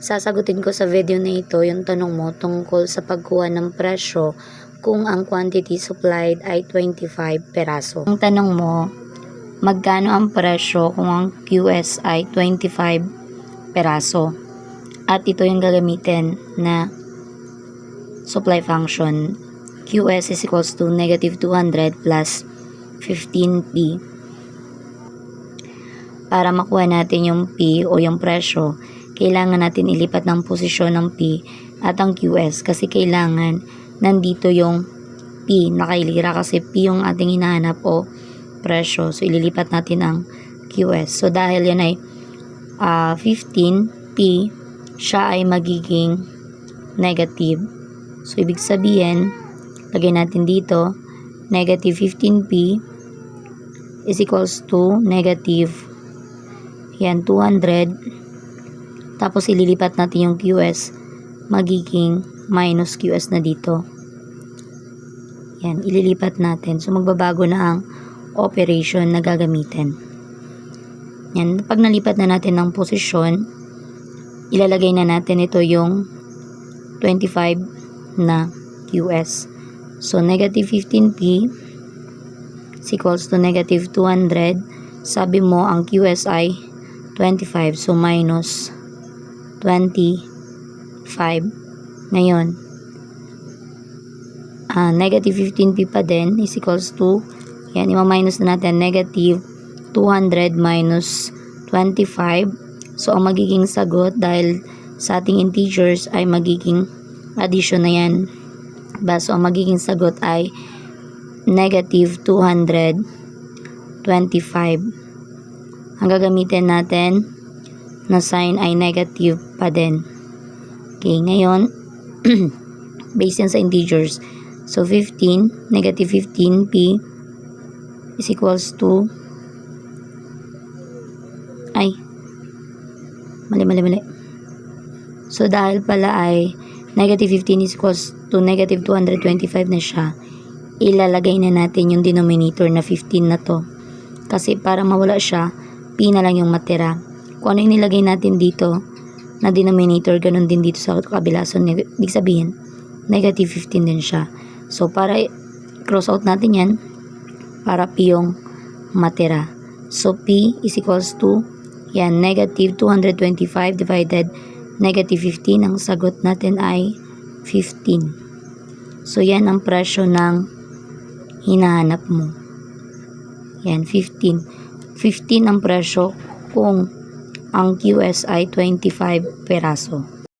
Sasagutin ko sa video na ito yung tanong mo tungkol sa pagkuha ng presyo kung ang quantity supplied ay 25 peraso. Ang tanong mo, magkano ang presyo kung ang QS ay 25 peraso? At ito yung gagamitin na supply function. QS is equals to negative 200 plus 15P. Para makuha natin yung P o yung presyo, kailangan natin ilipat ng posisyon ng P at ang QS kasi kailangan nandito yung P nakailira kasi P yung ating hinahanap o presyo. So ililipat natin ang QS. So dahil yan ay 15P, siya ay magiging negative. So ibig sabihin, lagay natin dito, negative 15P is equals to negative 200. Tapos ililipat natin yung QS, magiging minus QS na dito. Yan, ililipat natin. So magbabago na ang operation na gagamitin. Yan, pag nalipat na natin ng posisyon, ilalagay na natin ito yung 25 na QS. So negative 15P is equals to negative 200. Sabi mo ang QS ay 25, so minus 25. Ngayon, negative 15P pa din is equals to, yan, ima-minus na natin, negative 200 minus 25. So, ang magiging sagot dahil sa ating integers ay magiging addition na yan. So, ang magiging sagot ay negative 225. Ang gagamitin natin na sign ay negative pa din. Okay, ngayon, based yan sa integers. So, 15, negative 15P is equals to, mali. So, dahil pala ay negative 15 is equals to negative 225 na siya, ilalagay na natin yung denominator na 15 na to. Kasi para mawala siya, P na lang yung matira. Kung ano yung nilagay natin dito na denominator, ganun din dito sa kabila. So, ibig sabihin, negative 15 din siya. So, para cross out natin yan, para P yung matira. So, P is equals to, yan, negative 225 divided negative 15. Ang sagot natin ay 15. So, yan ang presyo ng hinahanap mo. Yan, 15. 15 ang presyo kung ang QS ay 25 peraso.